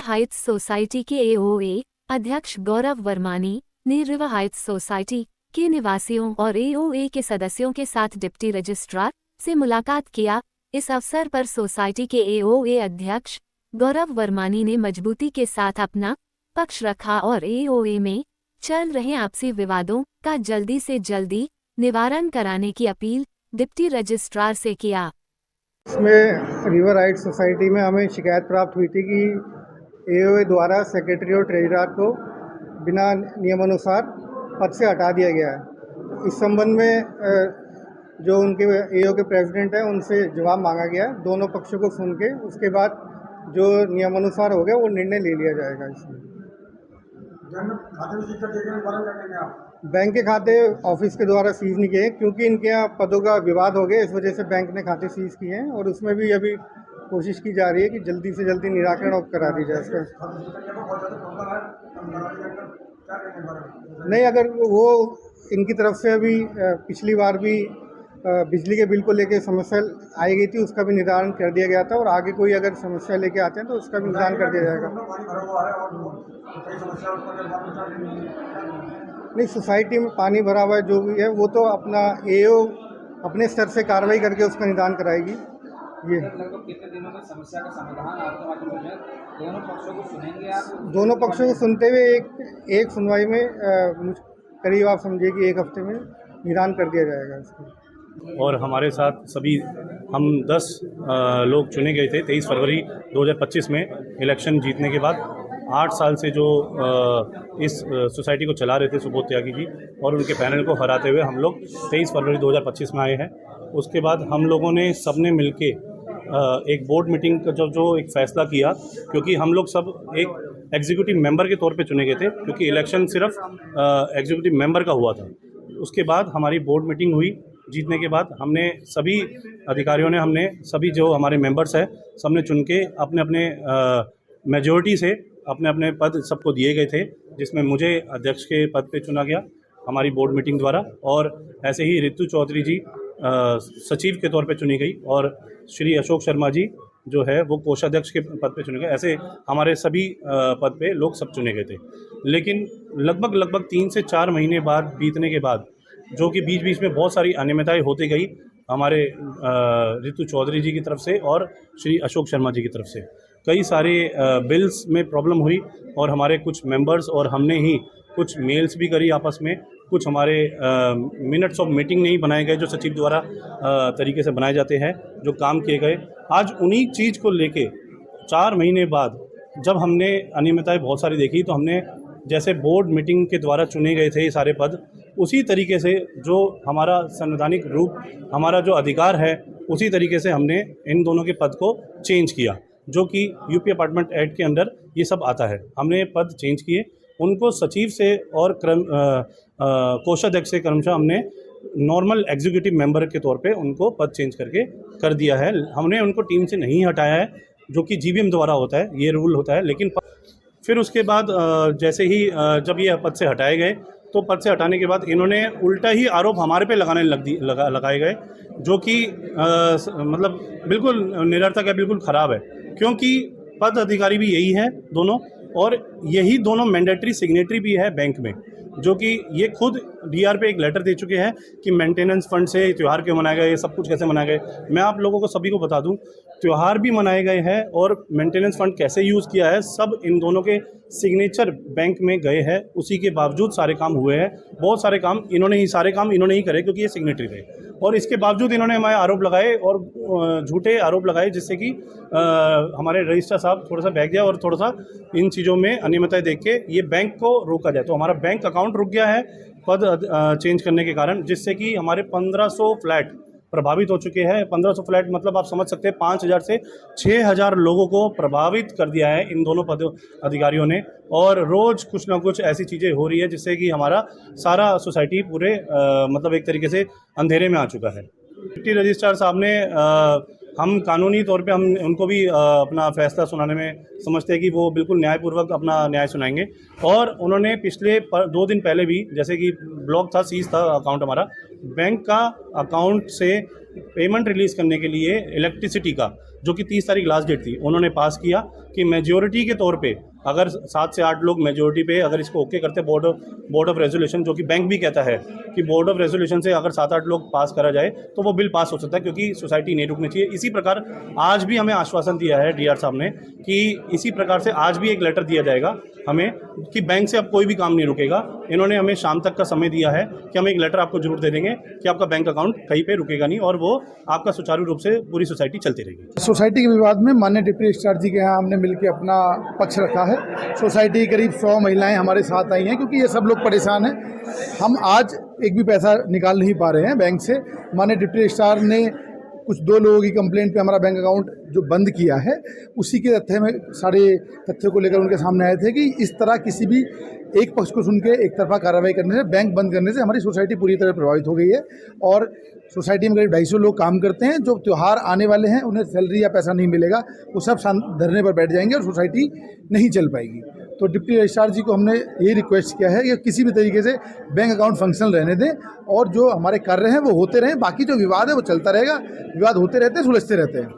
Heights society के AOA अध्यक्ष गौरव वर्मानी ने रिवर हाइट्स सोसाइटी के निवासियों और एओए के सदस्यों के साथ डिप्टी रजिस्ट्रार से मुलाकात किया। इस अवसर पर सोसाइटी के एओए अध्यक्ष गौरव वर्मानी ने मजबूती के साथ अपना पक्ष रखा और एओए में चल रहे आपसी विवादों का जल्दी से जल्दी निवारण कराने की अपील डिप्टी रजिस्ट्रार से किया। इसमें रिवर हाइट्स सोसाइटी में हमें शिकायत प्राप्त हुई थी कि एओए द्वारा सेक्रेटरी और ट्रेजरर को बिना नियमानुसार पद से हटा दिया गया है। इस संबंध में जो उनके एओ के प्रेसिडेंट हैं उनसे जवाब मांगा गया है। दोनों पक्षों को सुन के उसके बाद जो नियमानुसार हो गया वो निर्णय ले लिया जाएगा। इसमें बैंक के खाते ऑफिस के द्वारा सीज नहीं किए क्योंकि इनके यहाँ पदों का विवाद हो गया, इस वजह से बैंक ने खाते सीज किए हैं और उसमें भी अभी कोशिश की जा रही है कि जल्दी से जल्दी निराकरण करा दी जाए इसका। नहीं, अगर वो इनकी तरफ से अभी पिछली बार भी बिजली के बिल को लेकर समस्या आई गई थी, उसका भी निदान कर दिया गया था और आगे कोई अगर समस्या लेके आते हैं तो उसका भी निदान कर दिया जाएगा। नहीं, सोसाइटी में पानी भरा हुआ है जो भी है वो तो अपना एओ अपने स्तर से कार्रवाई करके उसका निदान कराएगी। ये लगभग कितने दिनों में समस्या का समाधान आपके माध्यम से दोनों पक्षों को सुनेंगे आप? दोनों पक्षों को सुनते हुए एक सुनवाई में करीब आप समझिए कि एक हफ्ते में निदान कर दिया जाएगा इसको। और हमारे साथ सभी हम 10 लोग चुने गए थे 23 फरवरी 2025 में इलेक्शन जीतने के बाद। 8 साल से जो इस सोसाइटी को चला रहे थे सुबोध त्यागी जी और उनके पैनल को हराते हुए हम लोग 23 फरवरी 2025 में आए हैं। उसके बाद हम लोगों ने सबने मिलके एक बोर्ड मीटिंग का जो एक फ़ैसला किया, क्योंकि हम लोग सब एक एग्जीक्यूटिव मेंबर के तौर पे चुने गए थे क्योंकि इलेक्शन सिर्फ एग्जीक्यूटिव मेंबर का हुआ था। उसके बाद हमारी बोर्ड मीटिंग हुई। जीतने के बाद हमने सभी अधिकारियों ने हमने सभी जो हमारे मेंबर्स हैं सबने चुन के अपने अपने मेजॉरिटी से अपने अपने पद सबको दिए गए थे, जिसमें मुझे अध्यक्ष के पद पे चुना गया हमारी बोर्ड मीटिंग द्वारा। और ऐसे ही रितु चौधरी जी सचिव के तौर पे चुनी गई और श्री अशोक शर्मा जी जो है वो कोषाध्यक्ष के पद पे चुने गए। ऐसे हमारे सभी पद पे लोग सब चुने गए थे। लेकिन लगभग 3 से 4 महीने बाद बीतने के बाद जो कि बीच बीच में बहुत सारी अनियमितताएं होती गई हमारे रितु चौधरी जी की तरफ से और श्री अशोक शर्मा जी की तरफ से। कई सारे बिल्स में प्रॉब्लम हुई और हमारे कुछ मेंबर्स और हमने ही कुछ मेल्स भी करी आपस में। कुछ हमारे मिनट्स ऑफ मीटिंग नहीं बनाए गए जो सचिव द्वारा तरीके से बनाए जाते हैं, जो काम किए गए। आज उन्हीं चीज़ को लेके 4 महीने बाद जब हमने अनियमितताएं बहुत सारी देखी तो हमने जैसे बोर्ड मीटिंग के द्वारा चुने गए थे ये सारे पद, उसी तरीके से जो हमारा संवैधानिक रूप हमारा जो अधिकार है उसी तरीके से हमने इन दोनों के पद को चेंज किया, जो कि यूपी अपार्टमेंट एक्ट के अंडर ये सब आता है। हमने पद चेंज किए, उनको सचिव से और कोषाध्यक्ष से क्रमशः हमने नॉर्मल एग्जीक्यूटिव मेंबर के तौर पे उनको पद चेंज करके कर दिया है। हमने उनको टीम से नहीं हटाया है, जो कि जीबीएम द्वारा होता है, ये रूल होता है। लेकिन फिर उसके बाद जैसे ही जब ये पद से हटाए गए तो पद से हटाने के बाद इन्होंने उल्टा ही आरोप हमारे पे लगाए गए, जो कि मतलब बिल्कुल निरर्थक है, बिल्कुल ख़राब है। क्योंकि पद अधिकारी भी यही है दोनों और यही दोनों मैंडेटरी सिग्नेटरी भी है बैंक में, जो कि ये खुद डीआर पे एक लेटर दे चुके हैं कि मेंटेनेंस फंड से त्यौहार क्यों मनाए गए, ये सब कुछ कैसे मनाए गए। मैं आप लोगों को सभी को बता दूं, त्यौहार भी मनाए गए हैं और मेंटेनेंस फंड कैसे यूज़ किया है सब इन दोनों के सिग्नेचर बैंक में गए हैं। उसी के बावजूद सारे काम हुए हैं। बहुत सारे काम इन्होंने ही करे क्योंकि ये सिग्नेटरी थे और इसके बावजूद इन्होंने हमारे आरोप लगाए और झूठे आरोप लगाए, जिससे कि हमारे रजिस्ट्रार साहब थोड़ा सा बहक गया और थोड़ा सा इन चीज़ों में अनियमितताएं देख के ये बैंक को रोका जाए। तो हमारा बैंक अकाउंट रुक गया है पद चेंज करने के कारण, जिससे कि हमारे 1500 फ्लैट प्रभावित हो चुके हैं। 1500 फ्लैट मतलब आप समझ सकते हैं 5000 से 6000 लोगों को प्रभावित कर दिया है इन दोनों पद अधिकारियों ने। और रोज़ कुछ ना कुछ ऐसी चीज़ें हो रही है जिससे कि हमारा सारा सोसाइटी पूरे मतलब एक तरीके से अंधेरे में आ चुका है। डिप्टी रजिस्ट्रार साहब ने हम कानूनी तौर पे हम उनको भी अपना फैसला सुनाने में समझते हैं कि वो बिल्कुल न्यायपूर्वक अपना न्याय सुनाएंगे। और उन्होंने पिछले 2 दिन पहले भी, जैसे कि ब्लॉक था, सीज था अकाउंट हमारा, बैंक का अकाउंट से पेमेंट रिलीज़ करने के लिए इलेक्ट्रिसिटी का, जो कि 30 तारीख लास्ट डेट थी, उन्होंने पास किया कि मेजॉरिटी के तौर पे अगर 7 से 8 लोग मेजॉरिटी पे अगर इसको ओके करते बोर्ड ऑफ रेजोल्यूशन, जो कि बैंक भी कहता है कि बोर्ड ऑफ रेजोल्यूशन से अगर 7-8 लोग पास करा जाए तो वो बिल पास हो सकता है, क्योंकि सोसाइटी नहीं रुकनी चाहिए। इसी प्रकार आज भी हमें आश्वासन दिया है डीआर साहब ने कि इसी प्रकार से आज भी एक लेटर दिया जाएगा हमें कि बैंक से अब कोई भी काम नहीं रुकेगा। इन्होंने हमें शाम तक का समय दिया है कि हम एक लेटर आपको जरूर दे देंगे कि आपका बैंक अकाउंट कहीं पे रुकेगा नहीं और वो आपका सुचारू रूप से पूरी सोसाइटी चलती रहेगी। सोसाइटी के विवाद में माननीय डिप्टी रजिस्ट्रार जी के यहाँ हमने मिलकर अपना पक्ष रखा है। सोसाइटी की करीब 100 महिलाएं हमारे साथ आई हैं, क्योंकि ये सब लोग परेशान हैं। हम आज एक भी पैसा निकाल नहीं पा रहे हैं बैंक से। माननीय डिप्टी रजिस्ट्रार ने कुछ 2 लोगों की कंप्लेंट पे हमारा बैंक अकाउंट जो बंद किया है, उसी के तथ्य में सारे तथ्यों को लेकर उनके सामने आए थे कि इस तरह किसी भी एक पक्ष को सुन के एक तरफा कार्रवाई करने से, बैंक बंद करने से हमारी सोसाइटी पूरी तरह प्रभावित हो गई है। और सोसाइटी में करीब 250 लोग काम करते हैं। जो त्यौहार आने वाले हैं उन्हें सैलरी या पैसा नहीं मिलेगा, वो सब धरने पर बैठ जाएंगे और सोसाइटी नहीं चल पाएगी। तो डिप्टी रजिस्ट्रार जी को हमने यही रिक्वेस्ट किया है कि किसी भी तरीके से बैंक अकाउंट फंक्शनल रहने दें और जो हमारे कार्य हैं वो होते रहें। बाकी जो विवाद है वो चलता रहेगा, विवाद होते रहते हैं, सुलझते रहते हैं।